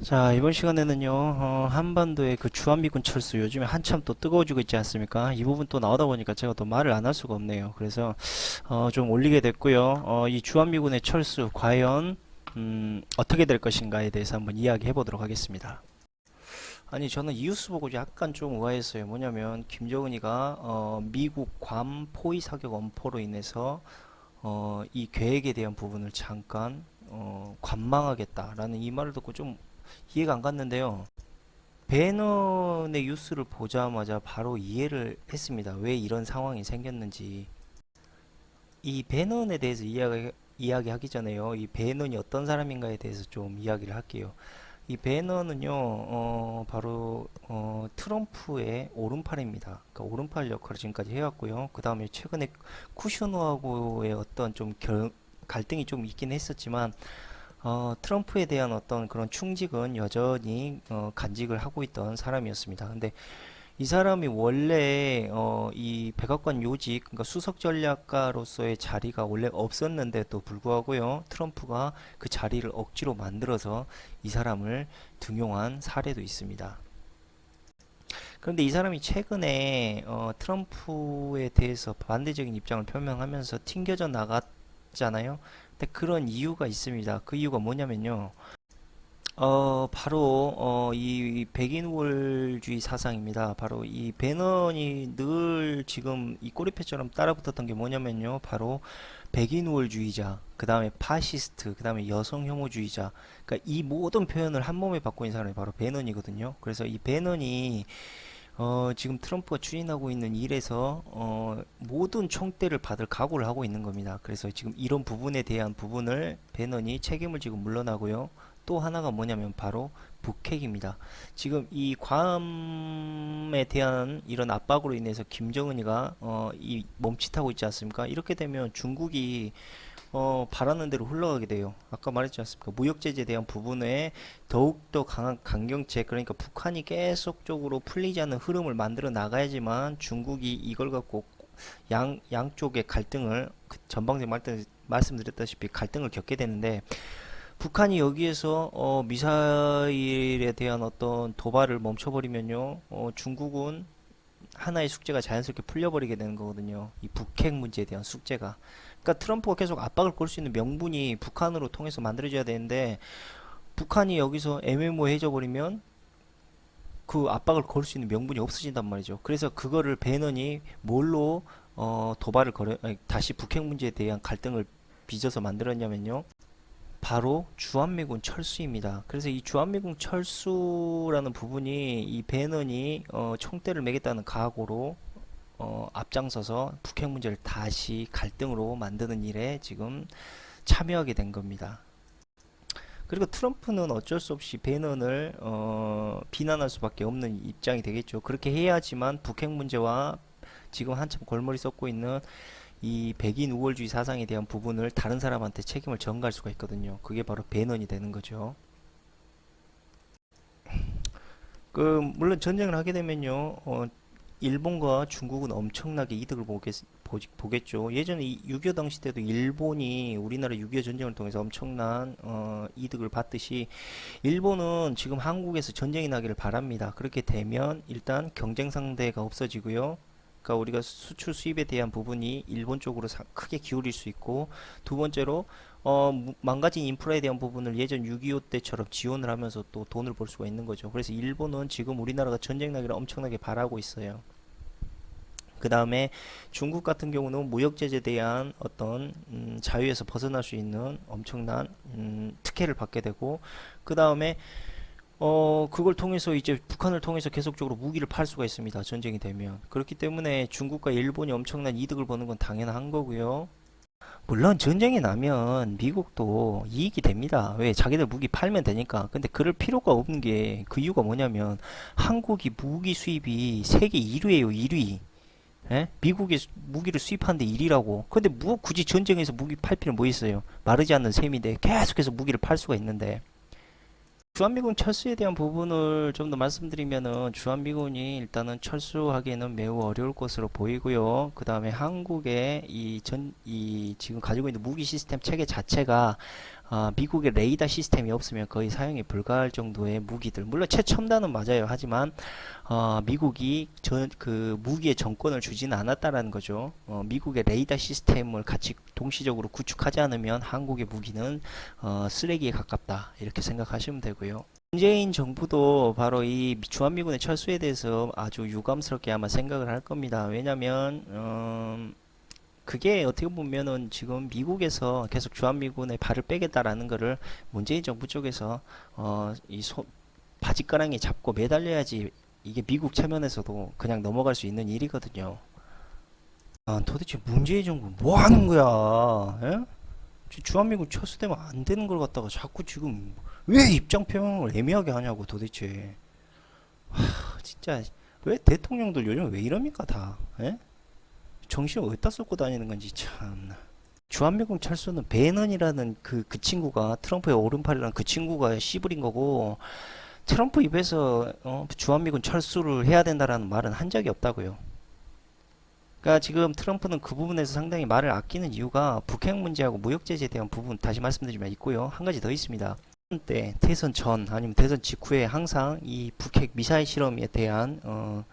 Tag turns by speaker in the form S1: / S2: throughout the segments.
S1: 자, 이번 시간에는요, 한반도의 그 주한미군 철수, 요즘에 한참 또 뜨거워지고 있지 않습니까? 이 부분 또 나오다 보니까 제가 또 말을 안 할 수가 없네요. 그래서, 좀 올리게 됐고요. 이 주한미군의 철수, 과연, 어떻게 될 것인가에 대해서 한번 이야기해 보도록 하겠습니다. 아니, 저는 이 뉴스 보고 약간 좀 의아했어요. 뭐냐면, 김정은이가, 미국 괌 포위 사격 엄포로 인해서, 이 계획에 대한 부분을 잠깐, 관망하겠다라는 이 말을 듣고 좀 이해가 안 갔는데요. 배넌의 뉴스를 보자마자 바로 이해를 했습니다. 왜 이런 상황이 생겼는지. 이 배넌에 대해서 이야기하기 전에요. 이 배넌이 어떤 사람인가에 대해서 좀 이야기를 할게요. 이 배넌은요, 바로 트럼프의 오른팔입니다. 그러니까 오른팔 역할을 지금까지 해왔고요. 그 다음에 최근에 쿠셔너하고의 어떤 좀 갈등이 좀 있긴 했었지만 트럼프에 대한 어떤 그런 충직은 여전히 간직을 하고 있던 사람이었습니다. 근데 이 사람이 원래 이 백악관 요직, 그러니까 수석 전략가로서의 자리가 원래 없었는데도 불구하고요, 트럼프가 그 자리를 억지로 만들어서 이 사람을 등용한 사례도 있습니다. 그런데 이 사람이 최근에 트럼프에 대해서 반대적인 입장을 표명하면서 튕겨져 나갔잖아요. 근데 그런 이유가 있습니다. 그 이유가 뭐냐면요. 바로 이 백인 우월주의 사상입니다. 바로 이 배넌이 늘 지금 이 꼬리표처럼 따라붙었던 게 뭐냐면요. 바로 백인 우월주의자, 그 다음에 파시스트, 그 다음에 여성 혐오주의자. 그러니까 이 모든 표현을 한 몸에 받고 있는 사람이 바로 배넌이거든요. 그래서 이 배넌이 지금 트럼프가 추진하고 있는 일에서 모든 총대를 받을 각오를 하고 있는 겁니다. 그래서 지금 이런 부분에 대한 부분을 배넌이 책임을 지금 물러나고요. 또 하나가 뭐냐면 바로 북핵입니다. 지금 이 괌에 대한 이런 압박으로 인해서 김정은이가 이 멈칫하고 있지 않습니까? 이렇게 되면 중국이 바라는 대로 흘러가게 돼요. 아까 말했지 않습니까? 무역 제재에 대한 부분에 더욱더 강한 강경책, 그러니까 북한이 계속적으로 풀리지 않는 흐름을 만들어 나가야지만 중국이 이걸 갖고 양쪽의 갈등을 전방에 말씀드렸다시피 갈등을 겪게 되는데, 북한이 여기에서 미사일에 대한 어떤 도발을 멈춰버리면요, 중국은 하나의 숙제가 자연스럽게 풀려버리게 되는 거거든요. 이 북핵 문제에 대한 숙제가. 그러니까 트럼프가 계속 압박을 걸 수 있는 명분이 북한으로 통해서 만들어져야 되는데, 북한이 여기서 애매모호해져 버리면 그 압박을 걸 수 있는 명분이 없어진단 말이죠. 그래서 그거를 배넌이 뭘로 도발을 걸어 아니, 다시 북핵 문제에 대한 갈등을 빚어서 만들었냐면요. 바로 주한미군 철수입니다. 그래서 이 주한미군 철수라는 부분이 이 배넌이 총대를 매겠다는 각오로 앞장서서 북핵 문제를 다시 갈등으로 만드는 일에 지금 참여하게 된 겁니다. 그리고 트럼프는 어쩔 수 없이 배넌을 비난할 수밖에 없는 입장이 되겠죠. 그렇게 해야지만 북핵 문제와 지금 한참 골머리 썩고 있는 이 백인 우월주의 사상에 대한 부분을 다른 사람한테 책임을 전가할 수가 있거든요. 그게 바로 배넌이 되는 거죠. 물론 전쟁을 하게 되면요, 일본과 중국은 엄청나게 이득을 보겠죠. 예전에 6.25 당시 때도 일본이 우리나라 6.25 전쟁을 통해서 엄청난 이득을 받듯이 일본은 지금 한국에서 전쟁이 나기를 바랍니다. 그렇게 되면 일단 경쟁 상대가 없어지고요. 그러니까 우리가 수출 수입에 대한 부분이 일본 쪽으로 크게 기울일 수 있고, 두 번째로 망가진 인프라에 대한 부분을 예전 6.25 때처럼 지원을 하면서 또 돈을 벌 수가 있는 거죠. 그래서 일본은 지금 우리나라가 전쟁 나기를 엄청나게 바라고 있어요. 그 다음에 중국 같은 경우는 무역 제재에 대한 어떤 자유에서 벗어날 수 있는 엄청난 특혜를 받게 되고, 그 다음에 그걸 통해서 이제 북한을 통해서 계속적으로 무기를 팔 수가 있습니다. 전쟁이 되면. 그렇기 때문에 중국과 일본이 엄청난 이득을 보는 건 당연한 거고요. 물론 전쟁이 나면 미국도 이익이 됩니다. 왜? 자기들 무기 팔면 되니까. 근데 그럴 필요가 없는 게 그 이유가 뭐냐면 한국이 무기 수입이 세계 1위예요, 1위. 예? 미국이 무기를 수입하는데 1위라고. 근데 뭐 굳이 전쟁에서 무기 팔 필요 뭐 있어요? 마르지 않는 셈인데 계속해서 무기를 팔 수가 있는데. 주한미군 철수에 대한 부분을 좀 더 말씀드리면은 주한미군이 일단은 철수하기에는 매우 어려울 것으로 보이고요. 그 다음에 한국의 이 지금 가지고 있는 무기 시스템 체계 자체가 미국의 레이더 시스템이 없으면 거의 사용이 불가할 정도의 무기들. 물론 최첨단은 맞아요. 하지만 미국이 그 무기의 정권을 주지는 않았다라는 거죠. 미국의 레이더 시스템을 같이 동시적으로 구축하지 않으면 한국의 무기는 쓰레기에 가깝다. 이렇게 생각하시면 되고요. 문재인 정부도 바로 이 주한미군의 철수에 대해서 아주 유감스럽게 아마 생각을 할 겁니다. 왜냐면 그게 어떻게 보면은 지금 미국에서 계속 주한미군의 발을 빼겠다라는 거를 문재인 정부 쪽에서 바짓가랑이 잡고 매달려야지 이게 미국 체면에서도 그냥 넘어갈 수 있는 일이거든요. 도대체 문재인 정부 뭐 하는 거야? 예? 주한미군 철수되면 안 되는 걸 갖다가 자꾸 지금 왜 입장 표명을 애매하게 하냐고 도대체. 진짜 왜 대통령들 요즘 왜 이럽니까 다? 예? 정신 어디다 쏟고 다니는 건지 참. 주한미군 철수는 배넌이라는 그 친구가 트럼프의 오른팔이라는 그 친구가 씨부린 거고 트럼프 입에서 주한미군 철수를 해야 된다라는 말은 한 적이 없다고요. 그러니까 지금 트럼프는 그 부분에서 상당히 말을 아끼는 이유가 북핵 문제하고 무역 제재에 대한 부분 다시 말씀드리면 있고요. 한 가지 더 있습니다. 때 대선 전 아니면 대선 직후에 항상 이 북핵 미사일 실험에 대한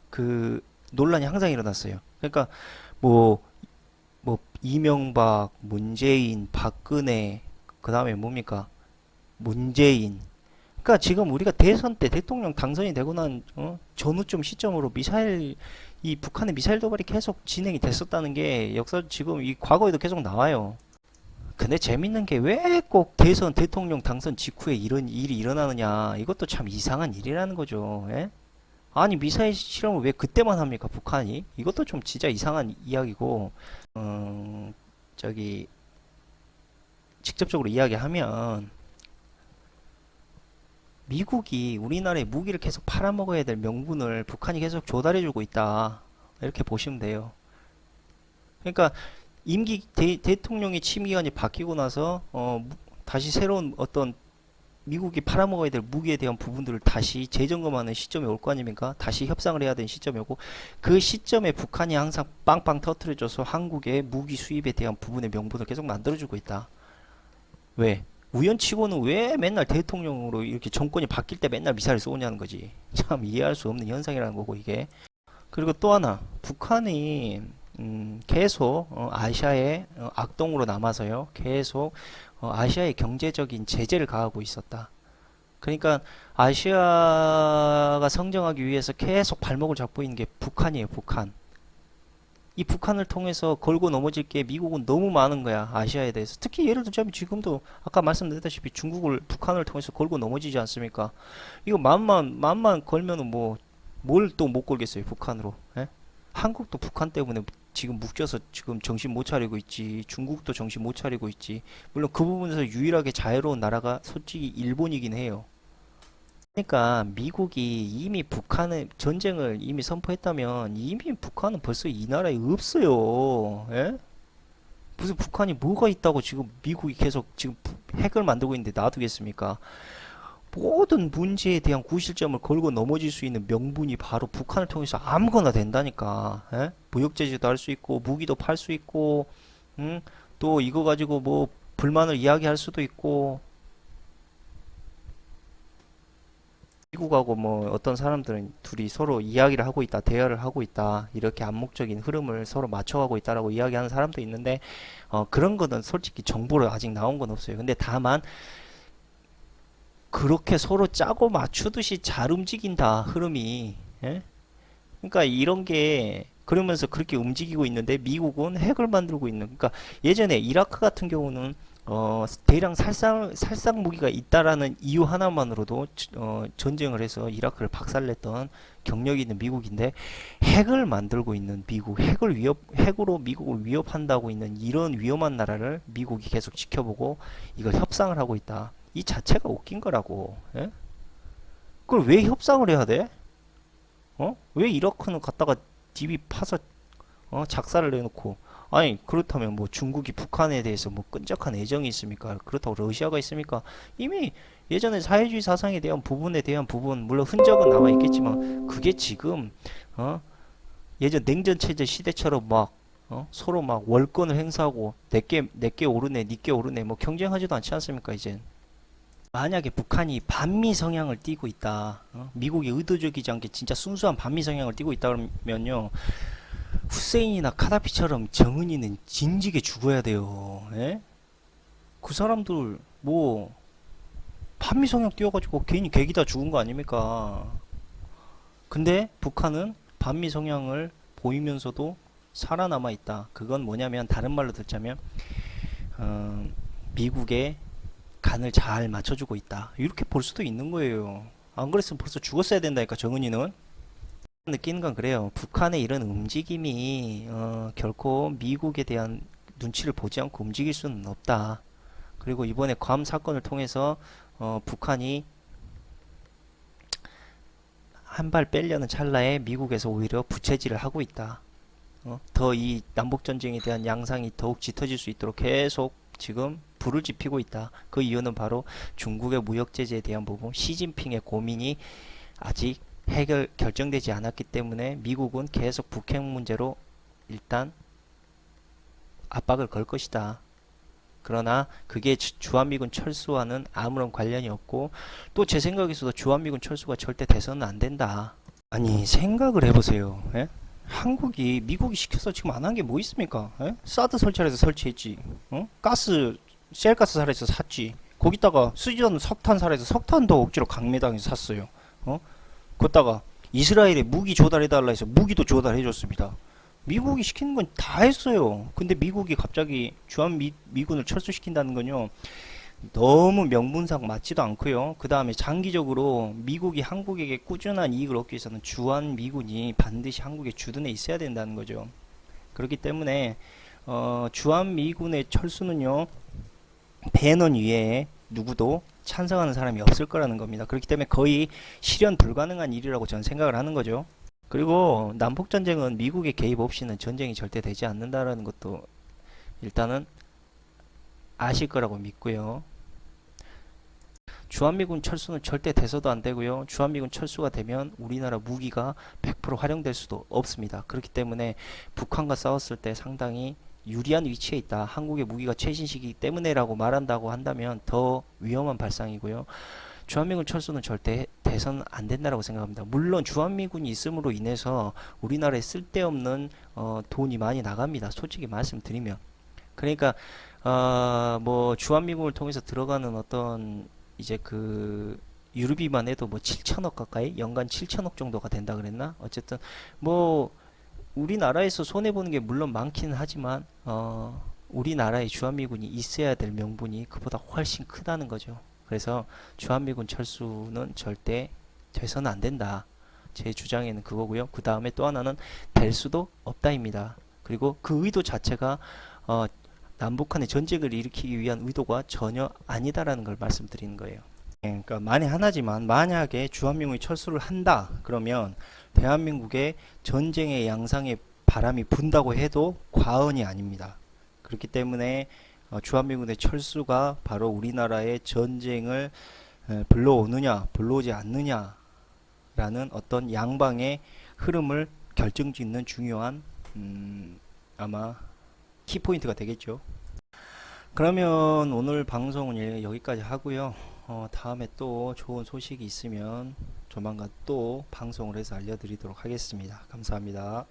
S1: 그 논란이 항상 일어났어요. 그러니까 뭐 이명박, 문재인, 박근혜, 그 다음에 뭡니까? 문재인. 그러니까 지금 우리가 대선 때 대통령 당선이 되고 난 전후쯤 시점으로 이 북한의 미사일 도발이 계속 진행이 됐었다는 게 역사 지금 이 과거에도 계속 나와요. 근데 재밌는 게 왜 꼭 대선 대통령 당선 직후에 이런 일이 일어나느냐? 이것도 참 이상한 일이라는 거죠. 예? 아니 미사일 실험을 왜 그때만 합니까 북한이? 이것도 좀 진짜 이상한 이야기고 저기 직접적으로 이야기하면 미국이 우리나라에 무기를 계속 팔아먹어야 될 명분을 북한이 계속 조달해주고 있다 이렇게 보시면 돼요. 그러니까 대통령의 취임기간이 바뀌고 나서 다시 새로운 어떤 미국이 팔아먹어야 될 무기에 대한 부분들을 다시 재점검하는 시점이 올 거 아닙니까? 다시 협상을 해야 되는 시점이 오고 그 시점에 북한이 항상 빵빵 터트려줘서 한국의 무기 수입에 대한 부분의 명분을 계속 만들어주고 있다. 왜? 우연치고는 왜 맨날 대통령으로 이렇게 정권이 바뀔 때 맨날 미사일 쏘냐는 거지. 참 이해할 수 없는 현상이라는 거고 이게. 그리고 또 하나 북한이 계속 아시아의 악동으로 남아서요. 계속 아시아의 경제적인 제재를 가하고 있었다. 그러니까 아시아가 성장하기 위해서 계속 발목을 잡고 있는 게 북한이에요. 북한. 이 북한을 통해서 걸고 넘어질 게 미국은 너무 많은 거야. 아시아에 대해서. 특히 예를 들자면 지금도 아까 말씀드렸다시피 북한을 통해서 걸고 넘어지지 않습니까? 이거 만만 걸면은 뭘 또 못 걸겠어요. 북한으로. 예? 한국도 북한 때문에 지금 묶여서 지금 정신 못 차리고 있지. 중국도 정신 못 차리고 있지. 물론 그 부분에서 유일하게 자유로운 나라가 솔직히 일본이긴 해요. 그러니까 미국이 이미 북한의 전쟁을 이미 선포했다면 이미 북한은 벌써 이 나라에 없어요. 예? 무슨 북한이 뭐가 있다고 지금 미국이 계속 지금 핵을 만들고 있는데 놔두겠습니까? 모든 문제에 대한 구실점을 걸고 넘어질 수 있는 명분이 바로 북한을 통해서 아무거나 된다니까. 예? 무역제재도 할 수 있고 무기도 팔 수 있고 또 이거 가지고 불만을 이야기할 수도 있고 미국하고 어떤 사람들은 둘이 서로 이야기를 하고 있다, 대화를 하고 있다, 이렇게 암묵적인 흐름을 서로 맞춰가고 있다라고 이야기하는 사람도 있는데, 그런 거는 솔직히 정보로 아직 나온 건 없어요. 근데 다만, 그렇게 서로 짜고 맞추듯이 잘 움직인다, 흐름이. 예? 그러니까 이런 게, 그러면서 그렇게 움직이고 있는데, 미국은 핵을 만들고 있는, 그러니까 예전에 이라크 같은 경우는 대량 살상 무기가 있다라는 이유 하나만으로도 전쟁을 해서 이라크를 박살냈던 경력이 있는 미국인데 핵을 만들고 있는 미국, 핵으로 미국을 위협한다고 있는 이런 위험한 나라를 미국이 계속 지켜보고 이걸 협상을 하고 있다. 이 자체가 웃긴 거라고. 예? 그걸 왜 협상을 해야 돼? 왜 이라크는 갖다가 DB 파서 작사를 내놓고 아니 그렇다면 중국이 북한에 대해서 끈적한 애정이 있습니까? 그렇다고 러시아가 있습니까? 이미 예전에 사회주의 사상에 대한 부분 물론 흔적은 남아 있겠지만 그게 지금 예전 냉전 체제 시대처럼 서로 막 월권을 행사하고 내게 오르네, 니게 오르네, 뭐 경쟁하지도 않지 않습니까, 이제. 만약에 북한이 반미 성향을 띠고 있다, 미국이 의도적이지 않게 진짜 순수한 반미 성향을 띠고 있다 그러면요, 후세인이나 카다피처럼 정은이는 진지게 죽어야 돼요. 예? 그 사람들 뭐 반미 성향 띄워가지고 괜히 개기다 죽은 거 아닙니까? 근데 북한은 반미 성향을 보이면서도 살아남아 있다. 그건 뭐냐면 다른 말로 듣자면 어, 미국의 간을 잘 맞춰주고 있다. 이렇게 볼 수도 있는 거예요. 안 그랬으면 벌써 죽었어야 된다니까 정은이는. 느끼는 건 그래요. 북한의 이런 움직임이 결코 미국에 대한 눈치를 보지 않고 움직일 수는 없다. 그리고 이번에 괌 사건을 통해서 북한이 한 발 빼려는 찰나에 미국에서 오히려 부채질을 하고 있다. 더 이 남북 전쟁에 대한 양상이 더욱 짙어질 수 있도록 계속 지금 불을 지피고 있다. 그 이유는 바로 중국의 무역 제재에 대한 부분, 시진핑의 고민이 아직 결정되지 않았기 때문에 미국은 계속 북핵 문제로 일단 압박을 걸 것이다. 그러나 그게 주한미군 철수와는 아무런 관련이 없고, 또 제 생각에서도 주한미군 철수가 절대 돼서는 안 된다. 아니 생각을 해보세요. 예? 한국이 미국이 시켜서 지금 안 한 게 뭐 있습니까? 예? 사드 설치해서 설치했지. 가스 셀가스 살해서 샀지. 거기다가 쓰지도 않는 석탄 살해서 석탄도 억지로 강매당해서 샀어요. 거기다가 이스라엘에 무기 조달해달라 해서 무기도 조달해줬습니다. 미국이 시키는 건 다 했어요. 근데 미국이 갑자기 미군을 철수시킨다는 건요, 너무 명분상 맞지도 않고요. 그 다음에 장기적으로 미국이 한국에게 꾸준한 이익을 얻기 위해서는 주한미군이 반드시 한국에 주둔해 있어야 된다는 거죠. 그렇기 때문에 주한미군의 철수는요, 배넌 위에 누구도 찬성하는 사람이 없을 거라는 겁니다. 그렇기 때문에 거의 실현 불가능한 일이라고 저는 생각을 하는 거죠. 그리고 남북전쟁은 미국의 개입 없이는 전쟁이 절대 되지 않는다라는 것도 일단은 아실 거라고 믿고요. 주한미군 철수는 절대 돼서도 안 되고요. 주한미군 철수가 되면 우리나라 무기가 100% 활용될 수도 없습니다. 그렇기 때문에 북한과 싸웠을 때 상당히 유리한 위치에 있다. 한국의 무기가 최신식이기 때문에라고 말한다고 한다면 더 위험한 발상이고요. 주한미군 철수는 절대 돼서는 안 된다라고 생각합니다. 물론 주한미군이 있음으로 인해서 우리나라에 쓸데없는 돈이 많이 나갑니다. 솔직히 말씀드리면. 그러니까 뭐 주한미군을 통해서 들어가는 어떤 이제 그 유류비만 해도 뭐 7천억 가까이, 연간 7천억 정도가 된다 그랬나? 어쨌든 뭐 우리나라에서 손해 보는 게 물론 많기는 하지만 우리나라에 주한미군이 있어야 될 명분이 그보다 훨씬 크다는 거죠. 그래서 주한미군 철수는 절대 돼서는 안 된다. 제 주장에는 그거고요. 그 다음에 또 하나는 될 수도 없다입니다. 그리고 그 의도 자체가 남북한의 전쟁을 일으키기 위한 의도가 전혀 아니다라는 걸 말씀드리는 거예요. 그러니까 만에 하나지만 만약에 주한미군이 철수를 한다 그러면 대한민국의 전쟁의 양상에 바람이 분다고 해도 과언이 아닙니다. 그렇기 때문에 주한미군의 철수가 바로 우리나라의 전쟁을 불러오느냐 불러오지 않느냐라는 어떤 양방의 흐름을 결정짓는 중요한 아마 키포인트가 되겠죠. 그러면 오늘 방송은 여기까지 하고요. 다음에 또 좋은 소식이 있으면 조만간 또 방송을 해서 알려드리도록 하겠습니다. 감사합니다.